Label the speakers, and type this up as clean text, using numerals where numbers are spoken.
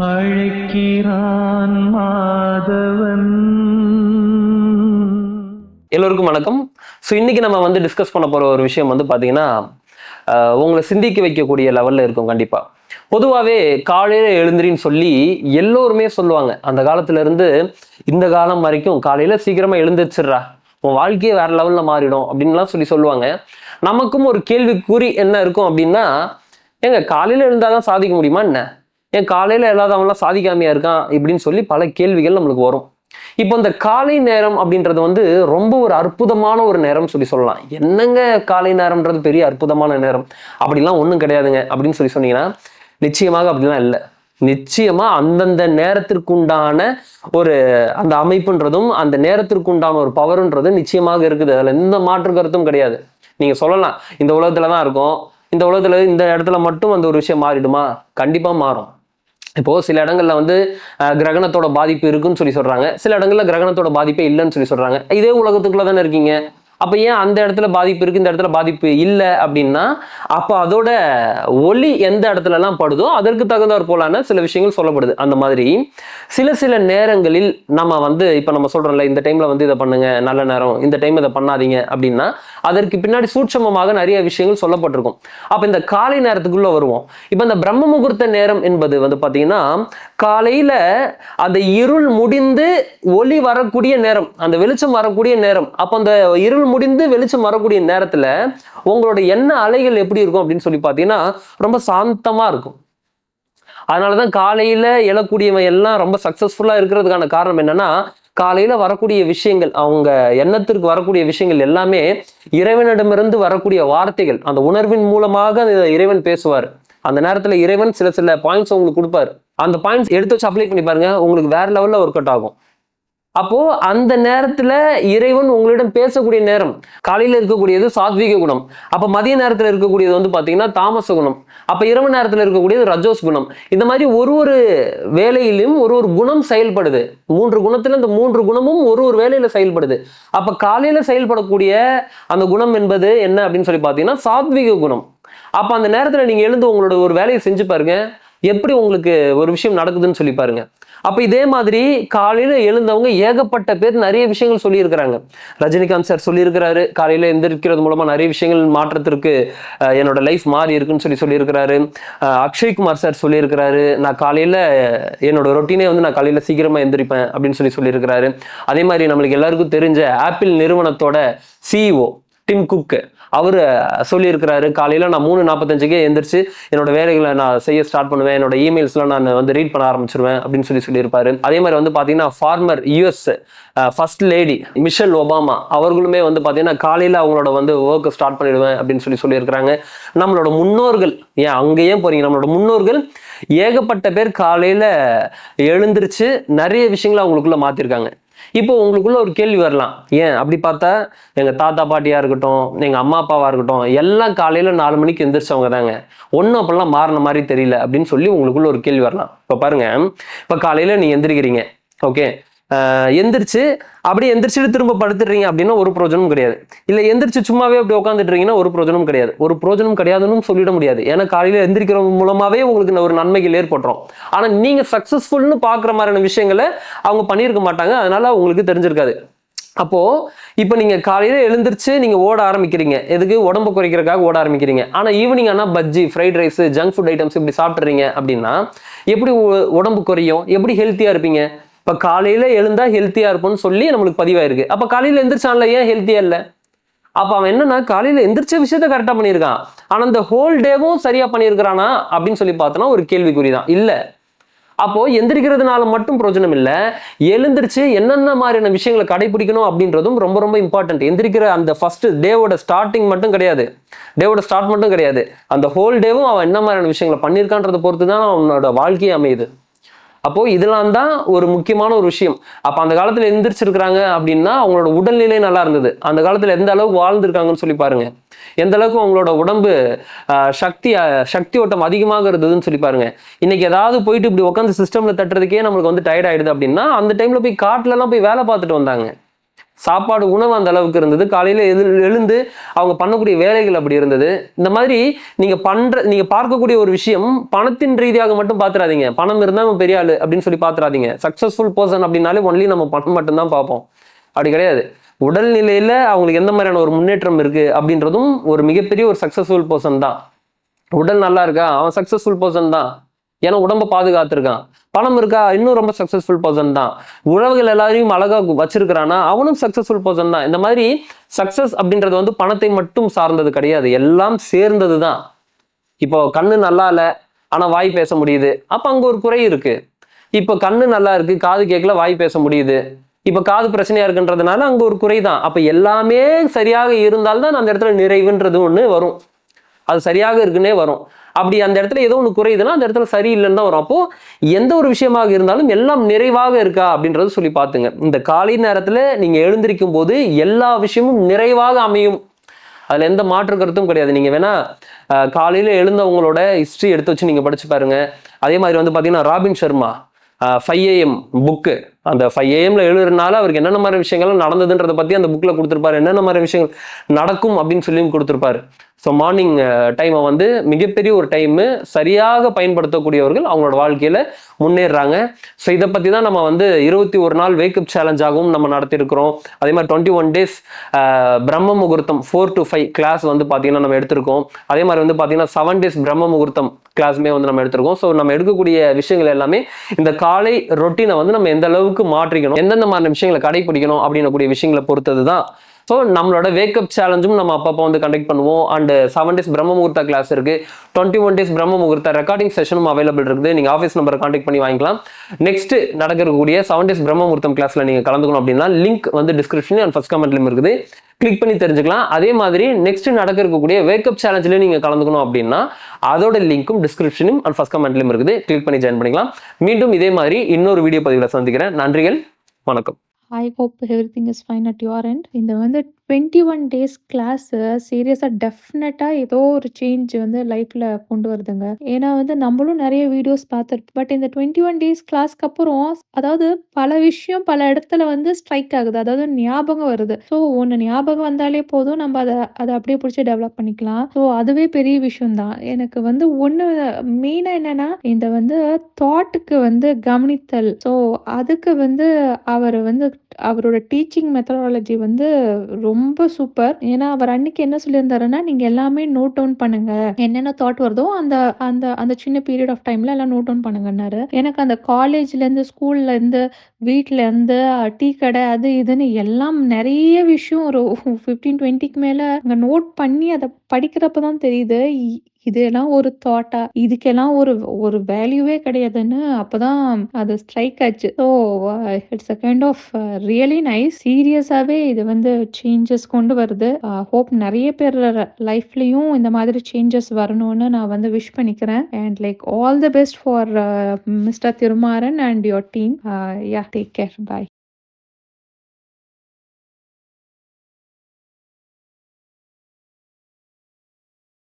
Speaker 1: அழைக்கிறான் மாதவன்.
Speaker 2: எல்லோருக்கும் வணக்கம். ஸோ இன்னைக்கு நம்ம டிஸ்கஸ் பண்ண போற ஒரு விஷயம் பார்த்தீங்கன்னா உங்களை சிந்திக்க வைக்கக்கூடிய லெவல்ல இருக்கும். கண்டிப்பா பொதுவாகவே காலையில எழுந்திரின்னு சொல்லி எல்லோருமே சொல்லுவாங்க. அந்த காலத்துல இருந்து இந்த காலம் வரைக்கும் காலையில சீக்கிரமா எழுந்திரிச்சிடுறா, உன் வாழ்க்கையே வேற லெவல்ல மாறிடும் அப்படின்லாம் சொல்லுவாங்க. நமக்கும் ஒரு கேள்விக்குறி என்ன இருக்கும் அப்படின்னா, ஏங்க காலையில எழுந்தாதான் சாதிக்க முடியுமா என்ன? ஏன் காலையில எல்லாதவன்லாம் சாதிக்காமையா இருக்கான் இப்படின்னு சொல்லி பல கேள்விகள் நம்மளுக்கு வரும். இப்போ இந்த காலை நேரம் அப்படின்றது ரொம்ப ஒரு அற்புதமான ஒரு நேரம் சொல்லலாம். என்னங்க காலை நேரம்ன்றது பெரிய அற்புதமான நேரம் அப்படிலாம் ஒன்றும் கிடையாதுங்க அப்படின்னு சொன்னீங்கன்னா நிச்சயமாக அப்படிலாம் இல்லை. நிச்சயமா அந்தந்த நேரத்திற்குண்டான ஒரு அந்த அமைப்புன்றதும் அந்த நேரத்திற்குண்டான ஒரு பவர்ன்றது நிச்சயமாக இருக்குது. அதுல எந்த மாற்று கருத்தும் கிடையாது. நீங்க சொல்லலாம் இந்த உலகத்துலதான் இருக்கும், இந்த உலகத்துல இந்த இடத்துல மட்டும் அந்த ஒரு விஷயம் மாறிடுமா? கண்டிப்பா மாறும். இப்போ சில இடங்கள்ல கிரகணத்தோட பாதிப்பு இருக்குன்னு சொல்றாங்க, சில இடங்கள்ல கிரகணத்தோட பாதிப்பே இல்லைன்னு சொல்றாங்க. இதே உலகத்துக்குள்ள தானே இருக்கீங்க. அப்ப ஏன் அந்த இடத்துல பாதிப்பு இருக்கு இந்த இடத்துல பாதிப்பு இல்லை அப்படின்னா, அப்ப அதோட ஒளி எந்த இடத்துல எல்லாம் படுதோ அதற்கு தகுந்தாற் போலான சில விஷயங்கள் சொல்லப்படுது. அந்த மாதிரி சில நேரங்களில் நம்ம இப்ப நம்ம சொல்றோம்ல, இந்த டைம்ல இதை பண்ணுங்க நல்ல நேரம், இந்த டைம் இதை பண்ணாதீங்க அப்படின்னா அதற்கு பின்னாடி சூட்சமமாக நிறைய விஷயங்கள் சொல்லப்பட்டிருக்கும். அப்ப இந்த காலை நேரத்துக்குள்ள வருவோம். இப்ப இந்த பிரம்ம முகூர்த்த நேரம் என்பது பாத்தீங்கன்னா காலையில அந்த இருள் முடிந்து ஒளி வரக்கூடிய நேரம், அந்த வெளிச்சம் வரக்கூடிய நேரம். அப்ப அந்த இருள் முடிந்து வெளிச்சம் வரக்கூடிய நேரத்துல உங்களோட எண்ண அலைகள் எப்படி இருக்கும் அப்படின்னு பாத்தீங்கன்னா ரொம்ப சாந்தமா இருக்கும். அதனாலதான் காலையில எழக்கூடியவன் எல்லாம் ரொம்ப சக்சஸ்ஃபுல்லா இருக்கிறதுக்கான காரணம் என்னன்னா, காலையில வரக்கூடிய விஷயங்கள், அவங்க எண்ணத்திற்கு வரக்கூடிய விஷயங்கள் எல்லாமே இறைவனிடமிருந்து வரக்கூடிய வார்த்தைகள். அந்த உணர்வின் மூலமாக இறைவன் பேசுவார். அந்த நேரத்துல இறைவன் சில பாயிண்ட்ஸ் உங்களுக்கு கொடுப்பாரு. அந்த பாயிண்ட்ஸ் எடுத்து வச்சு அப்ளை பண்ணி பாருங்க, உங்களுக்கு வேற லெவல்ல ஒர்க் அவுட் ஆகும். அப்போ அந்த நேரத்துல இறைவன் உங்களிடம் பேசக்கூடிய நேரம். காலையில இருக்கக்கூடியது சாத்வீக குணம், அப்ப மதிய நேரத்துல இருக்கக்கூடியது பாத்தீங்கன்னா தாமச குணம், அப்ப இரவு நேரத்துல இருக்கக்கூடியது ரஜோஸ் குணம். இந்த மாதிரி ஒரு வேலையிலும் ஒரு குணம் செயல்படுது. 3 குணத்துல இந்த 3 குணமும் ஒரு வேலையில செயல்படுது. அப்ப காலையில செயல்படக்கூடிய அந்த குணம் என்பது என்ன அப்படின்னு பாத்தீங்கன்னா சாத்வீக குணம். அப்ப அந்த நேரத்துல நீங்க எழுந்து உங்களோட ஒரு வேலையை செஞ்சு பாருங்க, எப்படி உங்களுக்கு ஒரு விஷயம் நடக்குதுன்னு சொல்லி பாருங்க. அப்ப இதே மாதிரி காலையில எழுந்தவங்க ஏகப்பட்ட பேர் நிறைய விஷயங்கள் சொல்லியிருக்கிறாங்க. ரஜினிகாந்த் சார் சொல்லியிருக்கிறாரு, காலையில எந்திரிக்கிறது மூலமா நிறைய விஷயங்கள் மாற்றத்திற்கு என்னோட லைஃப் மாறி இருக்குன்னு சொல்லியிருக்கிறாரு. அக்ஷய்குமார் சார் சொல்லியிருக்கிறாரு, நான் காலையில என்னோட ரொட்டீனே நான் காலையில சீக்கிரமா எந்திரிப்பேன் அப்படின்னு சொல்லியிருக்கிறாரு. அதே மாதிரி நம்மளுக்கு எல்லாருக்கும் தெரிஞ்ச ஆப்பிள் நிறுவனத்தோட சிஇஓ டிம் குக் அவரு சொல்லியிருக்கிறாரு, காலையில நான் 3:45 எந்திரிச்சு என்னோட வேலைகளை நான் செய்ய ஸ்டார்ட் பண்ணுவேன், என்னோட இமெயில்ஸ்லாம் நான் ரீட் பண்ண ஆரம்பிச்சிருவேன் அப்படின்னு சொல்லியிருப்பாரு. அதே மாதிரி பாத்தீங்கன்னா former US first lady Michelle Obama அவர்களுமே பாத்தீங்கன்னா காலையில அவங்களோட ஒர்க் ஸ்டார்ட் பண்ணிடுவேன் அப்படின்னு சொல்லியிருக்கிறாங்க. நம்மளோட முன்னோர்கள், ஏன் அங்கேயே போறீங்க, நம்மளோட முன்னோர்கள் ஏகப்பட்ட பேர் காலையில எழுந்திருச்சு நிறைய விஷயங்களை அவங்களுக்குள்ள மாத்திருக்காங்க. இப்போ உங்களுக்குள்ள ஒரு கேள்வி வரலாம், ஏன் அப்படி பார்த்தா எங்க தாத்தா பாட்டியா இருக்கட்டும், எங்க அம்மா அப்பாவா இருக்கட்டும், எல்லாம் காலையில 4 மணிக்கு எந்திரிச்சவங்க தாங்க, ஒன்னும் அப்பெல்லாம் மாறின மாதிரி தெரியல அப்படின்னு சொல்லி உங்களுக்குள்ள ஒரு கேள்வி வரலாம். இப்ப பாருங்க, இப்ப காலையில நீ எந்திரிக்கிறீங்க, ஓகே, எந்திரிச்சுட்டு திரும்ப படுத்துடுறீங்க அப்படின்னா ஒரு பிரோஜனமும் கிடையாது. இல்ல எந்திரிச்சு சும்மாவே அப்படி உட்காந்துட்டுறீங்கன்னா ஒரு பிரோஜனமும் கிடையாது. ஒரு பிரோஜனம் கிடையாதுன்னு சொல்லிட முடியாது. ஏன்னா காலையில எந்திரிக்கிறது மூலமாவே உங்களுக்கு ஒரு நன்மைகள் ஏற்பட்டுரும். ஆனா நீங்க சக்சஸ்ஃபுல்னு பாக்குற மாதிரியான விஷயங்களை அவங்க பண்ணியிருக்க மாட்டாங்க, அதனால உங்களுக்கு தெரிஞ்சிருக்காது. அப்போ இப்ப நீங்க காலையில எழுந்திரிச்சு நீங்க ஓட ஆரம்பிக்கிறீங்க, எதுக்கு? உடம்பு குறைக்கிறதுக்காக ஓட ஆரம்பிக்கிறீங்க. ஆனா ஈவினிங் ஆனா bajji, fried rice, junk food items இப்படி சாப்பிட்றீங்க அப்படின்னா எப்படி உடம்பு குறையும்? எப்படி ஹெல்த்தியா இருப்பீங்க? இப்ப காலையில எழுந்தா ஹெல்த்தியா இருப்போம்னு சொல்லி நம்மளுக்கு பதிவாயிருக்கு. அப்ப காலையில எந்திரிச்சான்ல, ஏன் ஹெல்த்தியா இல்ல? அப்ப அவன் என்னன்னா காலையில எந்திரிச்ச விஷயத்த கரெக்டா பண்ணியிருக்கான், ஆனா இந்த ஹோல் டேவும் சரியா பண்ணியிருக்கிறானா அப்படின்னு சொல்லி பார்த்தோன்னா ஒரு கேள்விக்குறிதான். இல்ல. அப்போ எந்திரிக்கிறதுனால மட்டும் பிரயோஜனம் இல்லை, எழுந்திரிச்சு என்னென்ன மாதிரியான விஷயங்களை கடைபிடிக்கணும் அப்படின்றதும் ரொம்ப ரொம்ப இம்பார்ட்டன்ட். எந்திரிக்கிற அந்த ஃபர்ஸ்ட் டேவோட ஸ்டார்டிங் மட்டும் கிடையாது, டேவோட ஸ்டார்ட் மட்டும் கிடையாது, அந்த ஹோல் டேவும் அவன் என்ன மாதிரியான விஷயங்களை பண்ணியிருக்கான்றதை பொறுத்து தான் அவனோட வாழ்க்கையே அமையுது. அப்போ இதெல்லாம் தான் ஒரு முக்கியமான ஒரு விஷயம். அப்ப அந்த காலத்துல எந்திரிச்சிருக்கிறாங்க அப்படின்னா அவங்களோட உடல்நிலை நல்லா இருந்தது. அந்த காலத்துல எந்த அளவுக்கு வாழ்ந்திருக்காங்கன்னு சொல்லி பாருங்க, எந்த அளவுக்கு அவங்களோட உடம்பு சக்தி ஓட்டம் அதிகமாக இருந்ததுன்னு சொல்லி பாருங்க. இன்னைக்கு ஏதாவது போயிட்டு இப்படி உட்காந்து சிஸ்டம்ல தட்டுறதுக்கே நம்மளுக்கு டயர்ட் ஆயிடுது அப்படின்னா அந்த டைம்ல போய் காட்டுல எல்லாம் போய் வேலை பார்த்துட்டு வந்தாங்க. சாப்பாடு உணவு அந்த அளவுக்கு இருந்தது. காலையில எழுந்து அவங்க பண்ணக்கூடிய வேலைகள் அப்படி இருந்தது. இந்த மாதிரி நீங்க பார்க்கக்கூடிய ஒரு விஷயம் பணத்தின் ரீதியாக மட்டும் பார்த்துறாதீங்க. பணம் இருந்தா நம்ம பெரிய ஆளு அப்படின்னு சொல்லி பார்த்துறாதீங்க. சக்சஸ்ஃபுல் பர்சன் அப்படின்னாலே ஒன்லி நம்ம பணம் மட்டும்தான் பார்ப்போம். அப்படி கிடையாது. உடல்நிலையில அவங்களுக்கு எந்த மாதிரியான ஒரு முன்னேற்றம் இருக்கு அப்படின்றதும் ஒரு மிகப்பெரிய ஒரு சக்சஸ்ஃபுல் பர்சன் தான். உடல் நல்லா இருக்கா, அவன் சக்சஸ்ஃபுல் பர்சன் தான். ஏன்னா உடம்ப பாதுகாத்திருக்கான். பணம் இருக்கா, இன்னும் ரொம்ப சக்சஸ்ஃபுல் பர்சன் தான். உறவுகள் எல்லாரையும் அழகா வச்சிருக்கிறானா, அவனும் சக்சஸ்ஃபுல் பர்சன் தான். இந்த மாதிரி சக்சஸ் அப்படின்றது வந்து பணத்தை மட்டும் சார்ந்தது கிடையாது, எல்லாம் சேர்ந்தது தான். இப்போ கண்ணு நல்லா இல்ல ஆனா வாய் பேச முடியுது, அப்ப அங்க ஒரு குறை இருக்கு. இப்போ கண்ணு நல்லா இருக்கு, காது கேட்கல, வாய் பேச முடியுது. இப்ப காது பிரச்சனையா இருக்குன்றதுனால அங்க ஒரு குறை தான். அப்ப எல்லாமே சரியாக இருந்தால்தான் அந்த இடத்துல நிறைவுன்றது ஒண்ணு வரும். அது சரியாக இருக்குன்னே வரும். அப்படி அந்த இடத்துல ஏதோ ஒன்று குறையுதுன்னா அந்த இடத்துல சரியில்லைன்னு தான் வரும். அப்போ எந்த ஒரு விஷயமாக இருந்தாலும் எல்லாம் நிறைவாக இருக்கா அப்படின்றது சொல்லி பார்த்துங்க. இந்த காலை நேரத்துல நீங்க எழுந்திருக்கும் போது எல்லா விஷயமும் நிறைவாக அமையும். அதுல எந்த மாற்று கருத்தும் கிடையாது. நீங்க வேணா காலையில எழுந்தவங்களோட ஹிஸ்டரி எடுத்து வச்சு நீங்க படிச்சு பாருங்க. அதே மாதிரி வந்து பாத்தீங்கன்னா ராபின் சர்மா 5 AM புக்கு, அந்த 5 AM எழுதுறதுனால அவருக்கு என்னென்ன மாதிரி விஷயங்கள் நடந்ததுன்றதை பத்தி அந்த புக்ல கொடுத்துருப்பாரு. என்னென்ன மாதிரி விஷயங்கள் நடக்கும் அப்படின்னு சொல்லியும் கொடுத்துருப்பாரு. ஸோ மார்னிங் டைமை வந்து மிகப்பெரிய ஒரு டைமு, சரியாக பயன்படுத்தக்கூடியவர்கள் அவங்களோட வாழ்க்கையில முன்னேறாங்க. ஸோ இதை பத்தி தான் நம்ம வந்து 21 நாள் வேக்கப் சேலஞ்சாகவும் நம்ம நடத்திருக்கிறோம். அதே மாதிரி 21 days பிரம்ம முகூர்த்தம் 4 to 5 கிளாஸ் வந்து பார்த்தீங்கன்னா நம்ம எடுத்திருக்கோம். அதே மாதிரி வந்து பார்த்தீங்கன்னா 7 days பிரம்ம முகூர்த்தம் கிளாஸுமே வந்து நம்ம எடுத்திருக்கோம். ஸோ நம்ம எடுக்கக்கூடிய விஷயங்கள் எல்லாமே இந்த காலை ரொட்டீனை வந்து நம்ம எந்த அளவுக்கு மாற்றிக்கணும், எந்தெந்த மாதிரி விஷயங்களை கடைபிடிக்கணும் அப்படின்னக்கூடிய விஷயங்களை பொறுத்தது தான். ஸோ நம்மளோட வேக்கப் சேலஞ்சும் நம்ம அப்பப்போ வந்து கண்டக்ட் பண்ணுவோம். அண்ட் 7 days பிரம்ம முகூர்த்தா கிளாஸ் இருக்கு, 21 days பிரம்ம முகூர்த்தா ரெக்கார்டிங் செஷனும் அவைலபிள் இருக்குது. நீங்க ஆஃபீஸ் நம்பரை கான்டாக்ட் பண்ணி வாங்கிக்கலாம். நெக்ஸ்ட் நடக்கக்கூடிய 7 days பிரம்ம முகூர்த்தம் கிளாஸ்ல நீங்க கலந்துக்கணும் அப்படின்னா லிங்க் வந்து டிஸ்கிரிப்ஷன் அண்ட் ஃபர்ஸ்ட் கமெண்ட்லயும் இருக்குது, கிளிக் பண்ணி தெரிஞ்சுக்கலாம். அதே மாதிரி நெக்ஸ்ட் நடக்க இருக்கக்கூடிய வேக்கப் சேலஞ்சில் நீங்க கலந்துக்கணும் அப்படின்னா அதோட லிங்க்கும் டிஸ்கிரிப்ஷனும் அண்ட் ஃபர்ஸ்ட் கமெண்ட்லயும் இருக்குது, கிளிக் பண்ணி ஜாயின் பண்ணிக்கலாம். மீண்டும் இதே மாதிரி இன்னொரு வீடியோ பதிவில் சந்திக்கிறேன். நன்றிகள், வணக்கம்.
Speaker 3: I hope everything is fine at your end. இந்த வந்து 21 days கிளாஸ் சீரியஸாக டெஃபினட்டாக ஏதோ ஒரு சேஞ்ச் வந்து லைஃப்பில் கொண்டு வருதுங்க. ஏன்னா வந்து நம்மளும் நிறைய வீடியோஸ் பார்த்துருப்போம். பட் இந்த 21 days கிளாஸ்க்கு அப்புறம் அதாவது பல விஷயம் பல இடத்துல வந்து ஸ்ட்ரைக் ஆகுது, அதாவது ஞாபகம் வருது. ஸோ ஒன்று ஞாபகம் வந்தாலே போதும், நம்ம அதை அப்படியே பிடிச்சி டெவலப் பண்ணிக்கலாம். ஸோ அதுவே பெரிய விஷயம் தான். எனக்கு வந்து ஒன்று மெயினாக என்னன்னா இந்த வந்து தாட்டுக்கு வந்து கவனித்தல். ஸோ அதுக்கு வந்து அவர் வந்து அவரோட டீச்சிங் மெத்தடாலஜி வந்து ரொம்ப சூப்பர். ஏன்னா அவர் அன்னைக்கு என்ன சொல்லியிருந்தாருன்னா, நீங்க எல்லாமே நோட் டவுன் பண்ணுங்க, என்னென்ன தாட் வருதோ அந்த அந்த அந்த சின்ன பீரியட் ஆஃப் டைம்ல எல்லாம் நோட் டவுன் பண்ணுங்கன்னாரு. எனக்கு அந்த காலேஜ்ல இருந்து ஸ்கூல்ல இருந்து வீட்ல இருந்து டீ கடை அது இதுன்னு எல்லாம் நிறைய விஷயம் ஒரு 15-20க்கு மேல அங்க நோட் பண்ணி அதை படிக்கிறப்ப தான் தெரியுது, இதெல்லாம் ஒரு தாட்டா, இதுக்கெல்லாம் ஒரு ஒரு வேல்யூவே கிடையாதுன்னு அப்பதான் அது ஸ்ட்ரைக் ஆச்சு. So it's a kind of really nice. சீரியஸாவே இது வந்து சேஞ்சஸ் கொண்டு வருது. ஹோப் நிறைய பேர் லைஃப்லயும் இந்த மாதிரி சேஞ்சஸ் வரணும்னு நான் வந்து விஷ் பண்ணிக்கிறேன். And like all the best for mister Thirumaran and your team. Yeah, take care, bye.